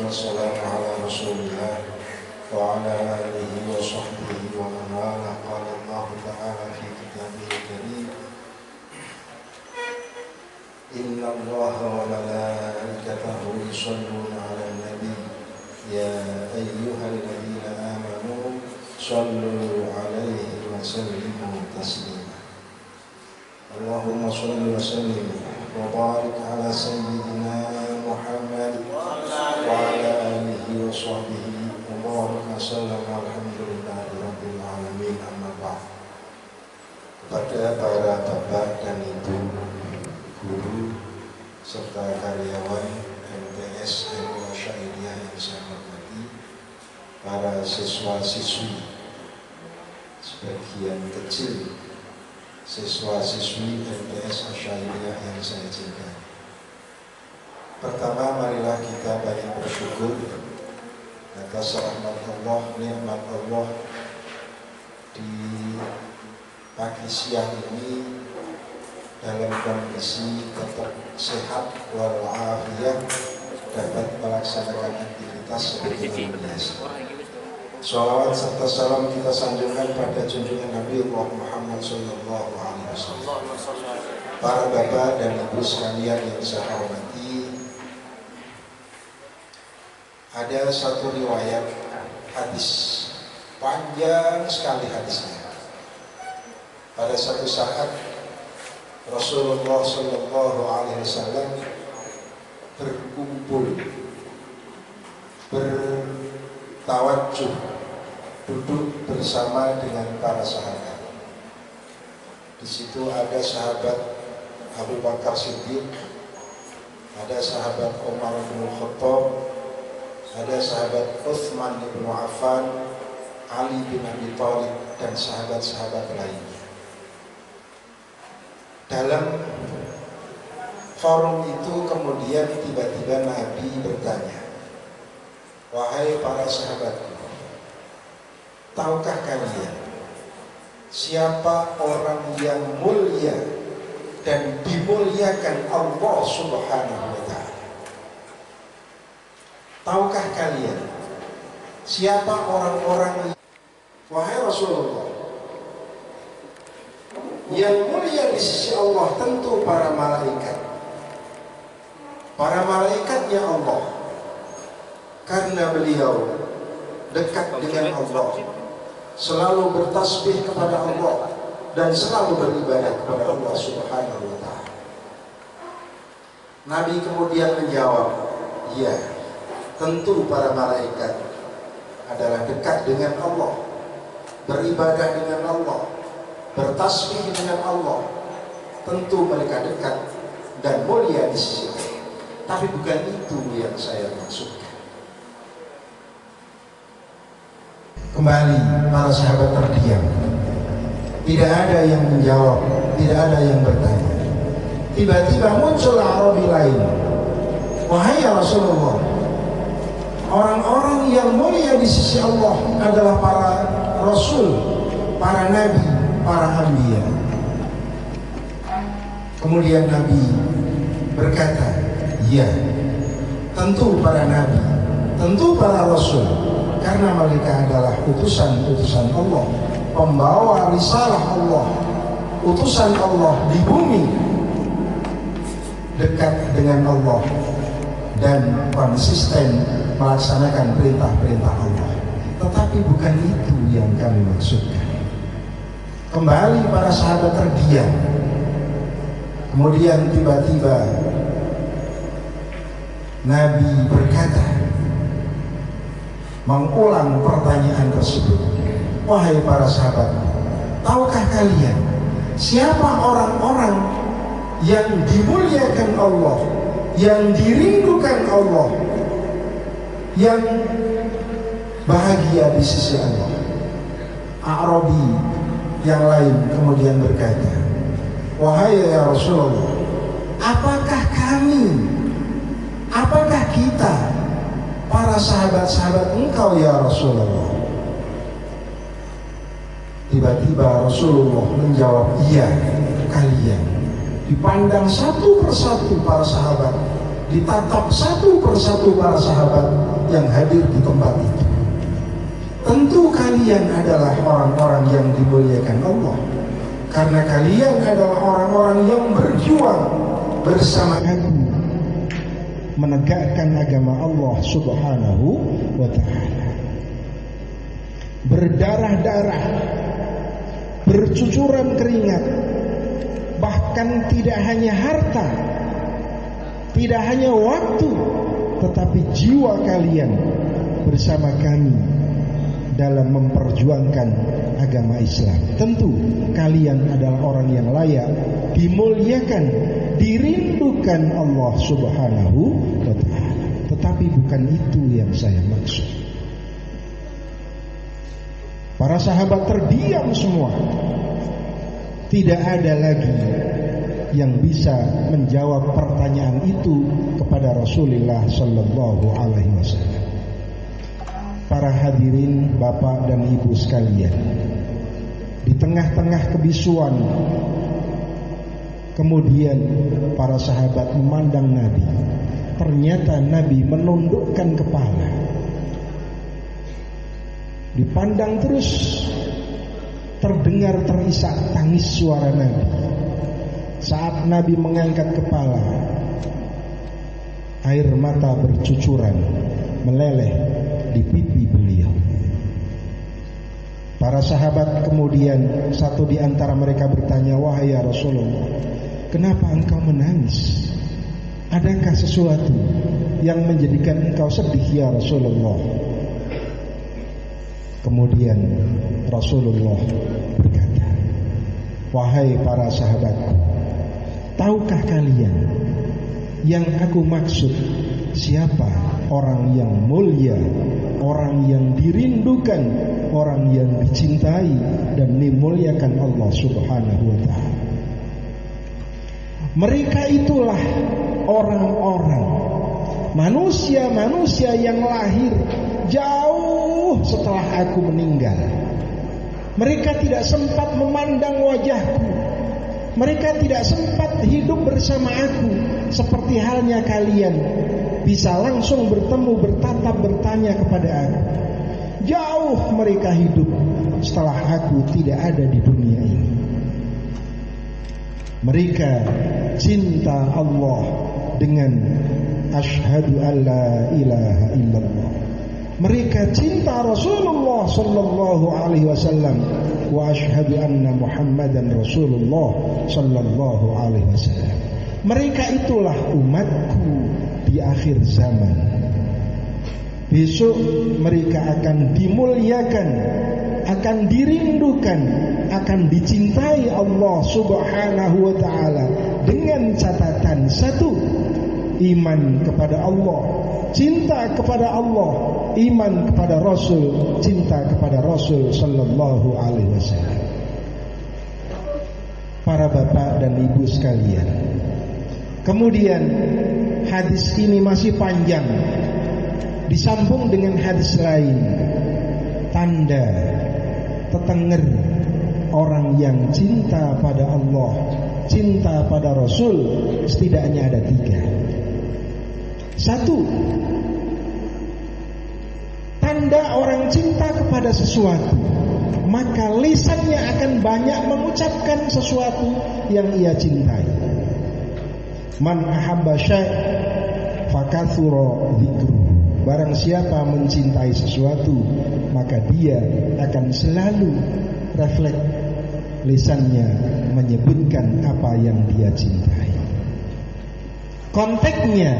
والسلام على رسول الله وعلى آله وصحبه ومن والاه. قال الله تعالى في كتابه الكريم: إن الله وملائكته يصلون على النبي يا أيها الذين آمنوا صلوا عليه وسلموا تسليما. اللهم صل وسلم وبارك على سيدنا محمد وعلى آله وصحبه وبارك وسلم. Alhamdulillahirabbil alamin. Amma ba'd. Kepada para bapak dan ibu, guru serta karyawan MTS MU Asy-Syairiyah yang saya hormati, para siswa-siswi, sebagian kecil siswa-siswi MTS Asy-Syairiyah yang saya cintai. Pertama, marilah kita banyak bersyukur atas rahmat Allah, nikmat Allah di pagi siang ini dalam kondisi tetap sehat walafiat, dapat melaksanakan aktivitas seperti biasa. Shalawat serta salam kita sanjungkan pada junjungan Nabi Muhammad Sallallahu Alaihi Wasallam. Para bapak dan ibu sekalian yang saya hormati, ada satu riwayat hadis, panjang sekali hadisnya. Pada satu saat Rasulullah Sallallahu Alaihi Wasallam berkumpul, bertawajuh, duduk bersama dengan para sahabat. Di situ ada sahabat Abu Bakar Siddiq, ada sahabat Umar bin Khattab, ada sahabat Utsman bin Affan, Ali bin Abi Thalib, dan sahabat-sahabat lainnya. Dalam forum itu kemudian tiba-tiba Nabi bertanya, "Wahai para sahabatku, tahukah kalian siapa orang yang mulia dan dimuliakan Allah Subhanahu wa Ta'ala? Tahukah kalian siapa orang-orang, wahai Rasulullah, yang mulia di sisi Allah? Tentu para malaikat. Para malaikatnya Allah, karena beliau dekat dengan Allah, selalu bertasbih kepada Allah dan selalu beribadah kepada Allah Subhanahu wa Ta'ala." Nabi kemudian menjawab, "Ya, tentu para malaikat adalah dekat dengan Allah, beribadah dengan Allah, bertasbih dengan Allah. Tentu mereka dekat dan mulia di sisi Allah. Tapi bukan itu yang saya maksudkan." Kembali para sahabat terdiam. Tidak ada yang menjawab, tidak ada yang bertanya. Tiba-tiba muncul Arabi lain. "Wahai ya Rasulullah, orang-orang yang mulia di sisi Allah adalah para Rasul, para Nabi, para Anbiya." Kemudian Nabi berkata, "Ya, tentu para Nabi, tentu para Rasul, karena mereka adalah utusan-utusan Allah, pembawa risalah Allah, utusan Allah di bumi, dekat dengan Allah dan konsisten melaksanakan perintah-perintah Allah." Tetapi bukan itu yang kami maksudkan. Kembali para sahabat terdiam. Kemudian tiba-tiba Nabi berkata, mengulang pertanyaan tersebut, "Wahai para sahabat, tahukah kalian siapa orang-orang yang dimuliakan Allah, yang dirindukan Allah, yang bahagia di sisi Allah?" Arabi yang lain kemudian berkata, "Wahai ya Rasulullah, apakah kami, apakah kita, para sahabat-sahabat engkau ya Rasulullah?" Tiba-tiba Rasulullah menjawab, "Iya, kalian." Dipandang satu persatu para sahabat, ditatap satu persatu para sahabat, yang hadir di tempat itu. Tentu kalian adalah orang-orang yang dimuliakan Allah, karena kalian adalah orang-orang yang berjuang bersama aku menegakkan agama Allah Subhanahu wa ta'ala. Berdarah-darah, bercucuran keringat, bahkan tidak hanya harta, tidak hanya waktu, tetapi jiwa kalian bersama kami dalam memperjuangkan agama Islam. Tentu kalian adalah orang yang layak dimuliakan, dirindukan Allah Subhanahu wa ta'ala. Tetapi bukan itu yang saya maksud. Para sahabat terdiam semua. Tidak ada lagi yang bisa menjawab pertanyaan itu kepada Rasulullah sallallahu alaihi wasallam. Para hadirin bapak dan ibu sekalian, di tengah-tengah kebisuan, kemudian para sahabat memandang Nabi. Ternyata Nabi menundukkan kepala. Dipandang terus, terdengar terisak tangis suara Nabi. Saat Nabi mengangkat kepala, air mata bercucuran meleleh di pipi beliau. Para sahabat kemudian satu di antara mereka bertanya, "Wahai ya Rasulullah, kenapa engkau menangis? Adakah sesuatu yang menjadikan engkau sedih ya Rasulullah?" Kemudian Rasulullah berkata, "Wahai para sahabatku, tahukah kalian yang aku maksud siapa orang yang mulia, orang yang dirindukan, orang yang dicintai dan dimuliakan Allah Subhanahu wa ta'ala? Mereka itulah orang-orang, manusia-manusia yang lahir jauh setelah aku meninggal. Mereka tidak sempat memandang wajahku, mereka tidak sempat hidup bersama aku seperti halnya kalian bisa langsung bertemu, bertatap, bertanya kepada aku. Jauh mereka hidup setelah aku tidak ada di dunia ini. Mereka cinta Allah dengan asyhadu alla ilaha illallah. Mereka cinta Rasulullah sallallahu alaihi wasallam wa asyhadu anna Muhammadan Rasulullah sallallahu alaihi wasallam. Mereka itulah umatku di akhir zaman. Besok mereka akan dimuliakan, akan dirindukan, akan dicintai Allah Subhanahu wa ta'ala dengan catatan satu, iman kepada Allah, cinta kepada Allah, iman kepada Rasul, cinta kepada Rasul sallallahu alaihi wasallam. Para bapak dan ibu sekalian, kemudian hadis ini masih panjang, disambung dengan hadis lain. Tanda tetenger orang yang cinta pada Allah, cinta pada Rasul, setidaknya ada 3. Satu, tanda orang cinta kepada sesuatu, maka lisannya akan banyak mengucapkan sesuatu yang ia cintai. Man ahabba syai' fakathura dzikruh. Barang siapa mencintai sesuatu, maka dia akan selalu refleks lisannya menyebutkan apa yang dia cintai. Konteksnya,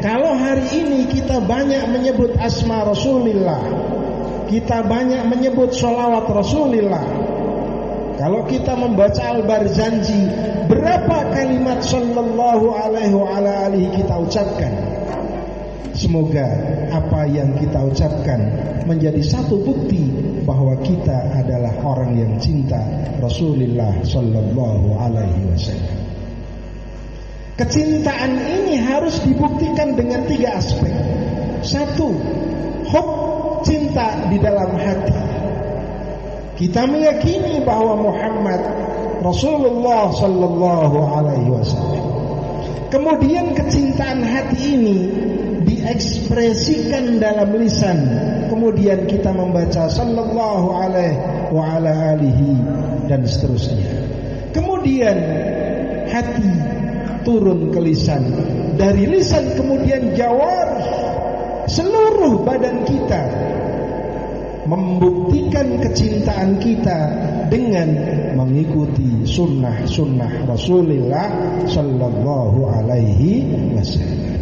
kalau hari ini kita banyak menyebut asma Rasulullah, kita banyak menyebut sholawat Rasulullah, kalau kita membaca Al-Barzanji, berapa kalimat sallallahu alaihi kita ucapkan? Semoga apa yang kita ucapkan menjadi satu bukti bahwa kita adalah orang yang cinta Rasulullah sallallahu alaihi wasallam. Kecintaan ini harus dibuktikan dengan 3 aspek. Satu, hub, cinta di dalam hati. Kita meyakini bahwa Muhammad Rasulullah sallallahu alaihi wasallam. Kemudian kecintaan hati ini diekspresikan dalam lisan, kemudian kita membaca sallallahu alaihi wa ala alihi dan seterusnya. Kemudian hati turun ke lisan, dari lisan kemudian jawarih, seluruh badan kita membuktikan kecintaan kita dengan mengikuti sunnah-sunnah Rasulullah sallallahu alaihi wasallam.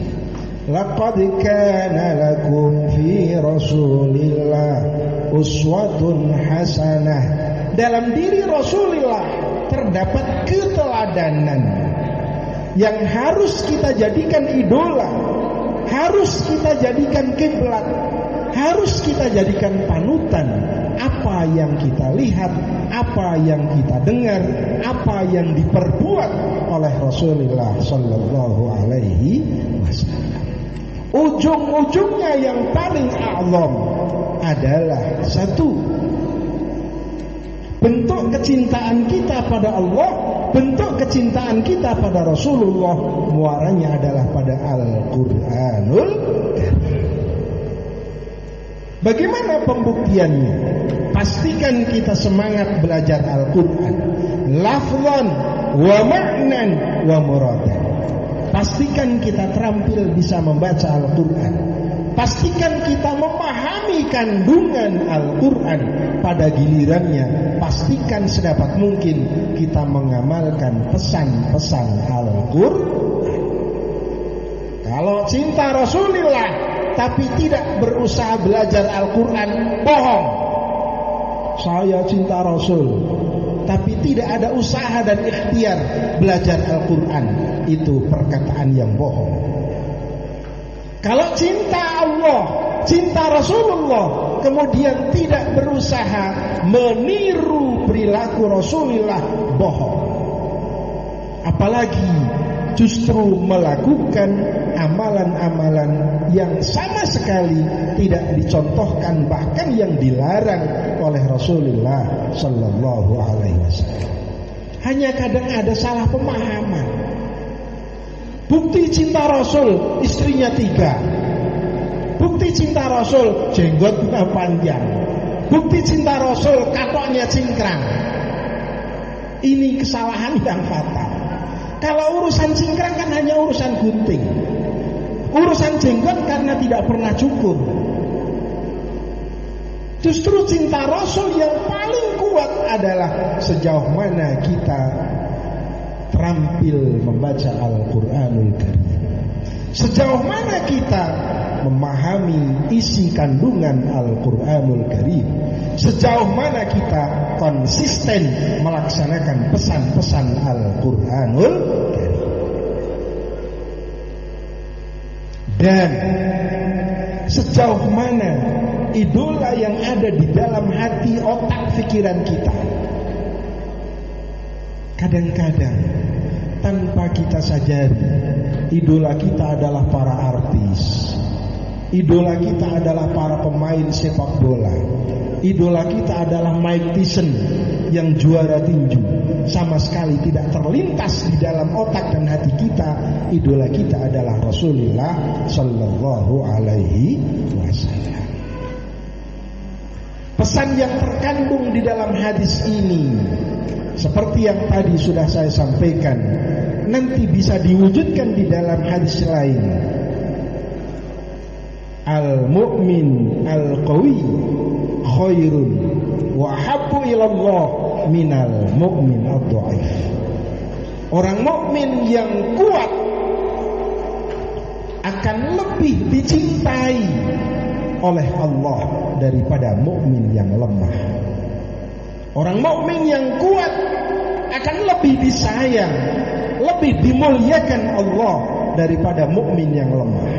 Laqad kana lakum fi Rasulillah uswatun hasanah. Dalam diri Rasulullah terdapat keteladanan yang harus kita jadikan idola, harus kita jadikan kiblat, harus kita jadikan panutan. Apa yang kita lihat, apa yang kita dengar, apa yang diperbuat oleh Rasulullah sallallahu alaihi wasallam. Ujung-ujungnya yang paling a'zam adalah satu, bentuk kecintaan kita pada Allah, bentuk kecintaan kita pada Rasulullah, muaranya adalah pada Al-Quranul Karim. Bagaimana pembuktiannya? Pastikan kita semangat belajar Al-Quran, lafzan wa ma'nan wa muradan. Pastikan kita terampil bisa membaca Al-Quran. Pastikan kita memahami kandungan Al-Quran pada gilirannya. Pastikan sedapat mungkin kita mengamalkan pesan-pesan Al-Quran. Kalau cinta Rasulullah tapi tidak berusaha belajar Al-Quran, bohong. Saya cinta Rasul tapi tidak ada usaha dan ikhtiar belajar Al-Quran, itu perkataan yang bohong. Kalau cinta Allah, cinta Rasulullah, kemudian tidak berusaha meniru perilaku Rasulullah, bohong. Apalagi justru melakukan amalan-amalan yang sama sekali tidak dicontohkan, bahkan yang dilarang oleh Rasulullah sallallahu alaihi wasallam. Hanya kadang ada salah pemahaman. Bukti cinta Rasul, istrinya 3. Bukti cinta Rasul, jenggotnya panjang. Bukti cinta Rasul, katoknya cingkrang. Ini kesalahan yang fatal. Kalau urusan cingkrang kan hanya urusan gunting. Urusan jenggot karena tidak pernah cukur. Justru cinta Rasul yang paling kuat adalah sejauh mana kita terampil membaca Al-Quranul Karim, sejauh mana kita memahami isi kandungan Al-Quranul Karim, sejauh mana kita konsisten melaksanakan pesan-pesan Al-Quranul Karim. Dan sejauh mana idola yang ada di dalam hati, otak, pikiran kita. Kadang-kadang tanpa kita sadari, idola kita adalah para artis, idola kita adalah para pemain sepak bola, idola kita adalah Mike Tyson yang juara tinju. Sama sekali tidak terlintas di dalam otak dan hati kita, idola kita adalah Rasulullah sallallahu alaihi wasallam. Pesan yang terkandung di dalam hadis ini, seperti yang tadi sudah saya sampaikan, nanti bisa diwujudkan di dalam hadis lain. Al-mu'min al-qawi khairun wa habbu ilallah minal mu'min ad-dha'if. Orang mukmin yang kuat akan lebih dicintai oleh Allah daripada mukmin yang lemah. Orang mukmin yang kuat akan lebih disayang, lebih dimuliakan Allah daripada mukmin yang lemah.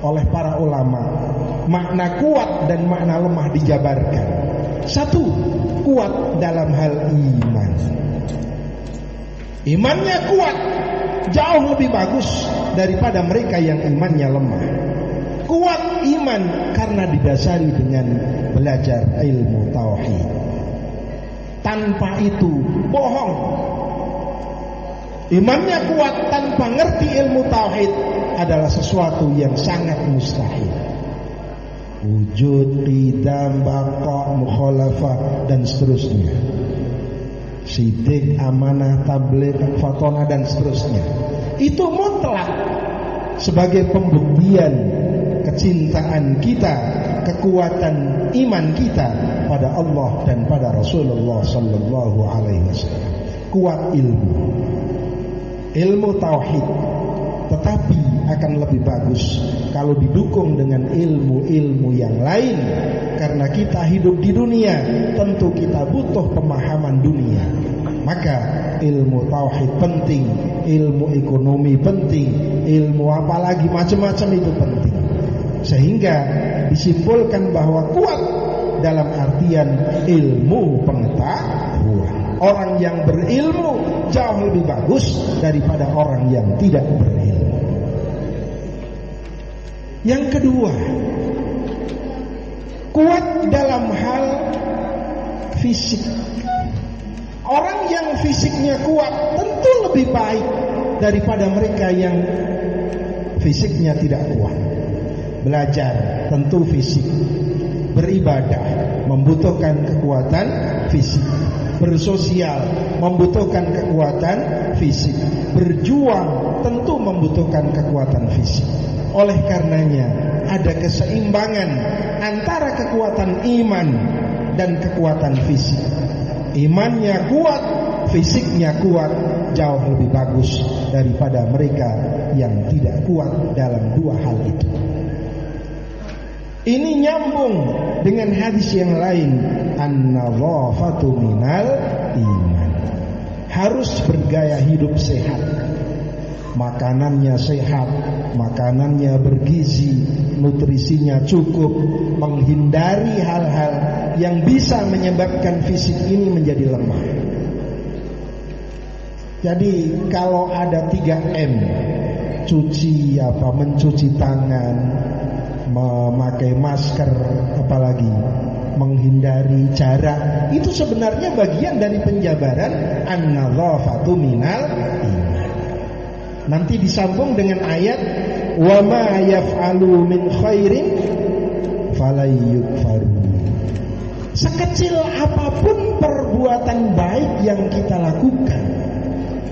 Oleh para ulama, makna kuat dan makna lemah dijabarkan. Satu, kuat dalam hal iman. Imannya kuat jauh lebih bagus daripada mereka yang imannya lemah. Kuat iman karena didasari dengan belajar ilmu tauhid. Tanpa itu bohong. Imannya kuat tanpa ngerti ilmu tauhid adalah sesuatu yang sangat mustahil. Wujud, qidam, baqa, mukhalafah dan seterusnya, sidik, amanah, tabligh, fatona dan seterusnya, itu mutlak sebagai pembuktian kecintaan kita, kekuatan iman kita pada Allah dan pada Rasulullah sallallahu alaihi wasallam. Kuat ilmu tauhid, tetapi akan lebih bagus kalau didukung dengan ilmu-ilmu yang lain. Karena kita hidup di dunia, tentu kita butuh pemahaman dunia. Maka ilmu tauhid penting, ilmu ekonomi penting, ilmu apalagi macam-macam itu penting. Sehingga disimpulkan bahwa kuat dalam artian ilmu pengetahuan. Orang yang berilmu jauh lebih bagus daripada orang yang tidak berilmu. Yang kedua, kuat dalam hal fisik. Orang yang fisiknya kuat tentu lebih baik daripada mereka yang fisiknya tidak kuat. Belajar tentu fisik, beribadah membutuhkan kekuatan fisik, bersosial membutuhkan kekuatan fisik, berjuang tentu membutuhkan kekuatan fisik. Oleh karenanya ada keseimbangan antara kekuatan iman dan kekuatan fisik. Imannya kuat, fisiknya kuat, jauh lebih bagus daripada mereka yang tidak kuat dalam dua hal itu. Ini nyambung dengan hadis yang lain, an-nadhafatu minal iman. Harus bergaya hidup sehat, makanannya sehat, makanannya bergizi, nutrisinya cukup, menghindari hal-hal yang bisa menyebabkan fisik ini menjadi lemah. Jadi kalau ada 3M, mencuci tangan, memakai masker, apalagi menghindari jarak, itu sebenarnya bagian dari penjabaran an-nadhafatu minal iman. Nanti disambung dengan ayat wa ma yaf'alu min khairin falayyukfaru. Sekecil apapun perbuatan baik yang kita lakukan,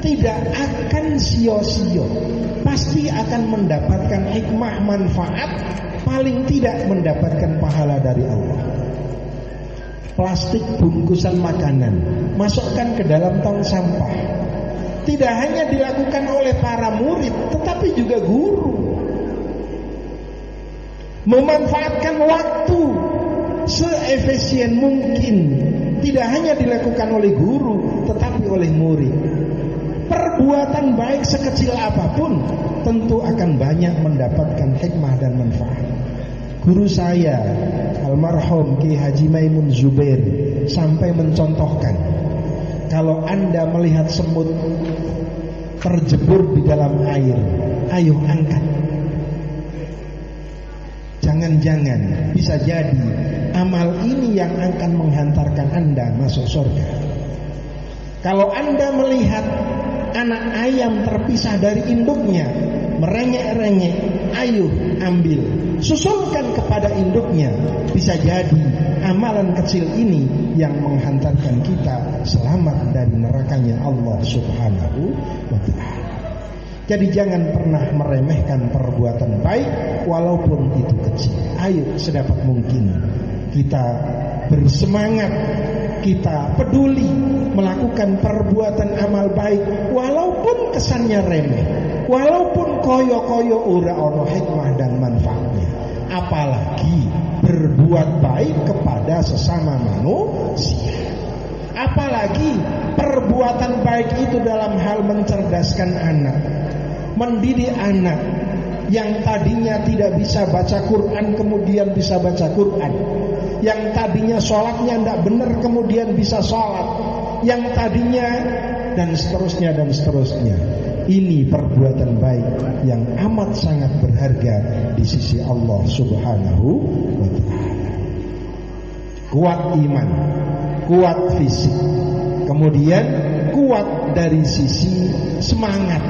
tidak akan sia-sia, pasti akan mendapatkan hikmah, manfaat, paling tidak mendapatkan pahala dari Allah. Plastik bungkusan makanan masukkan ke dalam tong sampah, tidak hanya dilakukan oleh para murid, tetapi juga guru. Memanfaatkan waktu seefisien mungkin, tidak hanya dilakukan oleh guru, tetapi oleh murid. Perbuatan baik sekecil apapun tentu akan banyak mendapatkan hikmah dan manfaat. Guru saya almarhum Ki Haji Maimun Zubair sampai mencontohkan, kalau Anda melihat semut terjebur di dalam air, ayo angkat. Jangan-jangan bisa jadi amal ini yang akan menghantarkan Anda masuk surga. Kalau Anda melihat anak ayam terpisah dari induknya, merengek-rengek, ayo ambil, susulkan kepada induknya. Bisa jadi amalan kecil ini yang menghantarkan kita selamat dari nerakanya Allah Subhanahu wa ta'ala. Jadi jangan pernah meremehkan perbuatan baik walaupun itu kecil. Ayo sedapat mungkin kita bersemangat, kita peduli melakukan perbuatan amal baik walaupun kesannya remeh, walaupun koyo-koyo ora ono hikmah dan manfaatnya. Apalagi berbuat baik kepada sesama manusia. Apalagi perbuatan baik itu dalam hal mencerdaskan anak, mendidik anak yang tadinya tidak bisa baca Quran kemudian bisa baca Quran, yang tadinya sholatnya tidak benar kemudian bisa sholat, yang tadinya dan seterusnya dan seterusnya. Ini perbuatan baik yang amat sangat berharga di sisi Allah Subhanahu wa ta'ala. Kuat iman, kuat fisik, kemudian kuat dari sisi semangat.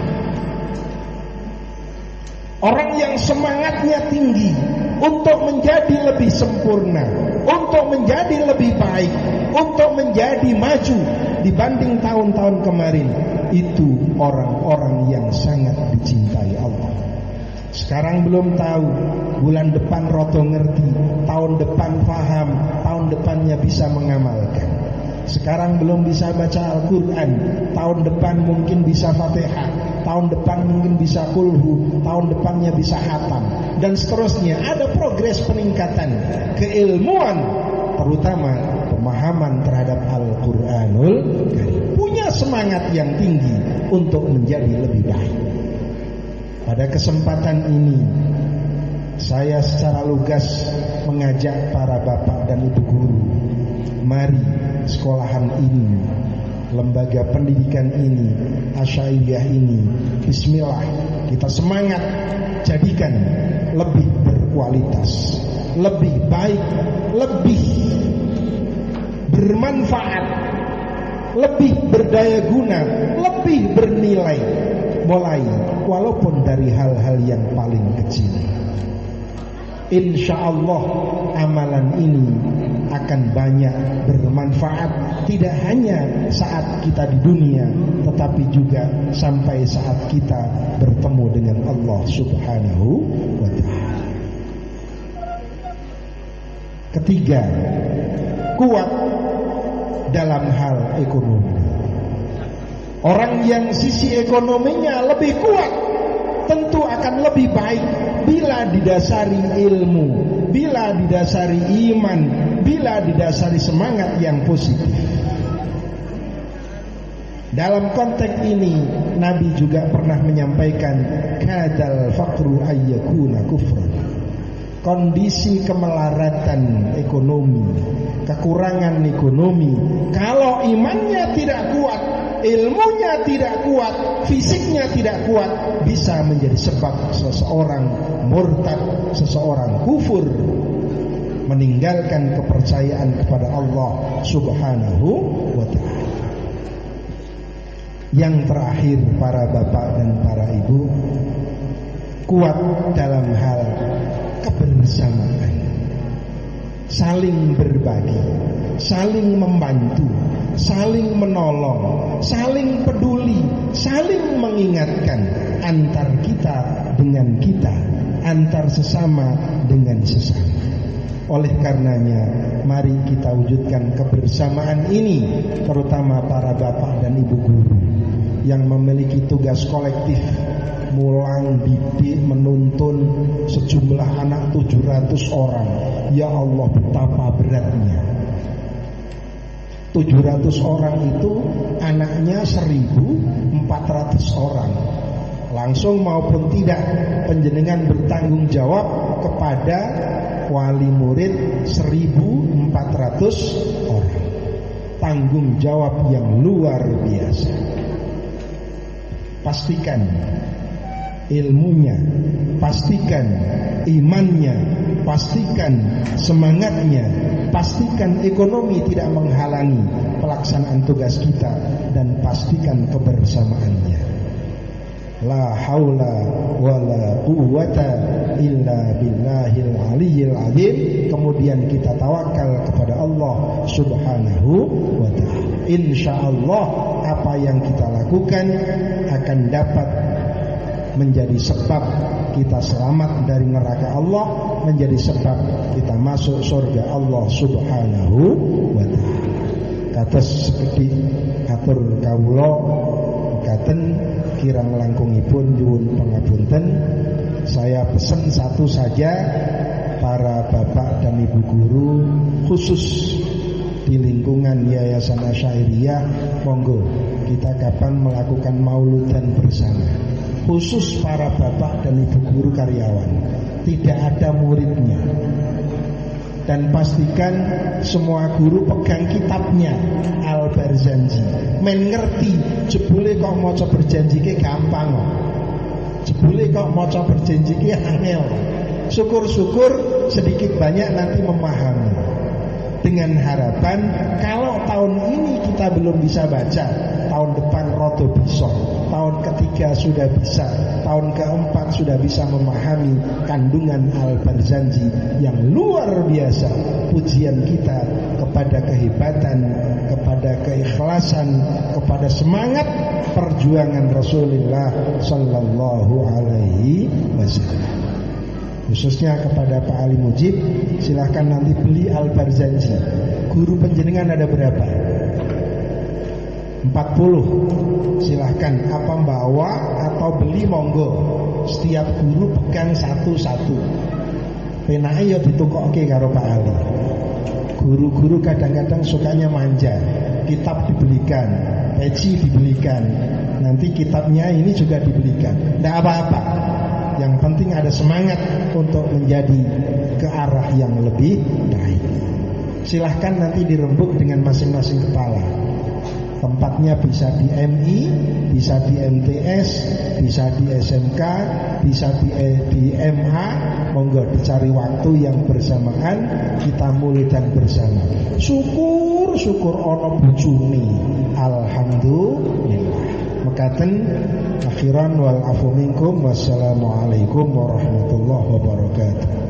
Orang yang semangatnya tinggi untuk menjadi lebih sempurna, untuk menjadi lebih baik, untuk menjadi maju dibanding tahun-tahun kemarin, itu orang-orang yang sangat dicintai Allah. Sekarang belum tahu, bulan depan roto ngerti, tahun depan paham, tahun depannya bisa mengamalkan. Sekarang belum bisa baca Al-Quran, tahun depan mungkin bisa Fatihah, tahun depan mungkin bisa kulhu, tahun depannya bisa hatam, dan seterusnya. Ada progres peningkatan keilmuan, terutama pemahaman terhadap Al-Quranul Karim. Punya semangat yang tinggi untuk menjadi lebih baik. Pada kesempatan ini, saya secara lugas mengajak para bapak dan ibu guru, mari sekolahan ini, lembaga pendidikan ini, Asyairiyah ini, bismillah, kita semangat jadikan lebih berkualitas, lebih baik, lebih bermanfaat, lebih berdaya guna, lebih bernilai, mulai walaupun dari hal-hal yang paling kecil. Insya Allah amalan ini akan banyak bermanfaat, tidak hanya saat kita di dunia, tetapi juga sampai saat kita bertemu dengan Allah Subhanahu wa ta'ala. Ketiga, kuat dalam hal ekonomi. Orang yang sisi ekonominya lebih kuat tentu akan lebih baik bila didasari ilmu, bila didasari iman, bila didasari semangat yang positif. Dalam konteks ini Nabi juga pernah menyampaikan kadal faqru ayyakuna kufran. Kondisi kemelaratan ekonomi, kekurangan ekonomi, kalau imannya tidak kuat, ilmunya tidak kuat, fisiknya tidak kuat, bisa menjadi sebab seseorang murtad, seseorang kufur, meninggalkan kepercayaan kepada Allah Subhanahu wa ta'ala. Yang terakhir, para bapak dan para ibu, kuat dalam hal kebersamaan, saling berbagi, saling membantu, saling menolong, saling peduli, saling mengingatkan antar kita dengan kita, antar sesama dengan sesama. Oleh karenanya, mari kita wujudkan kebersamaan ini, terutama para bapak dan ibu guru yang memiliki tugas kolektif mulang, didik, menuntun sejumlah anak 700 orang. Ya Allah, betapa beratnya. 700 orang itu anaknya 1.400 orang. Langsung maupun tidak, penjenengan bertanggung jawab kepada wali murid 1.400 orang. Tanggung jawab yang luar biasa. Pastikan ilmunya, pastikan imannya, pastikan semangatnya, pastikan ekonomi tidak menghalangi pelaksanaan tugas kita, dan pastikan kebersamaannya. La haula wala quwwata illa billahil aliyyil azim. Kemudian kita tawakal kepada Allah Subhanahu wa ta'ala. Insyaallah apa yang kita lakukan akan dapat menjadi sebab kita selamat dari neraka Allah, menjadi sebab kita masuk surga Allah Subhanahu wa ta'ala. Kados sekedhik atur kawula mekaten, kirang langkungipun nyuwun pangapunten. Saya pesan satu saja, para bapak dan ibu guru khusus di lingkungan Yayasan Asyairiyah, monggo kita kapan melakukan mauludan bersama. Khusus para bapak dan ibu guru karyawan, tidak ada muridnya. Dan pastikan semua guru pegang kitabnya Al-Barzanji, men ngerti. Jebule kok maca berjanji ke gampang, jebule kok maca berjanji ke angel. Syukur-syukur sedikit banyak nanti memahami. Dengan harapan kalau tahun ini kita belum bisa baca, tahun depan rodo bisa, tahun ketiga sudah bisa, tahun keempat sudah bisa memahami kandungan Al-Barzanji yang luar biasa. Pujian kita kepada kehebatan, kepada keikhlasan, kepada semangat perjuangan Rasulullah Sallallahu Alaihi Wasallam. Khususnya kepada Pak Ali Mujib, silahkan nanti beli Al-Barzanji. Guru penjenengan ada berapa? 40. Silahkan, apa bawa atau beli monggo. Setiap guru pegang satu-satu. Penake ya ditukokke karo Pak Ali. Guru-guru kadang-kadang sukanya manja. Kitab dibelikan, peci dibelikan, nanti kitabnya ini juga dibelikan. Tidak apa-apa. Yang penting ada semangat untuk menjadi ke arah yang lebih baik. Silahkan nanti dirembuk dengan masing-masing kepala. Tempatnya bisa di MI, bisa di MTS, bisa di SMK, bisa di MH. Monggo dicari waktu yang bersamaan, kita mulidan bersama. Syukur ono bujuni. Alhamdulillah. Mekaten akhiran wal afu minkum. Wassalamualaikum warahmatullahi wabarakatuh.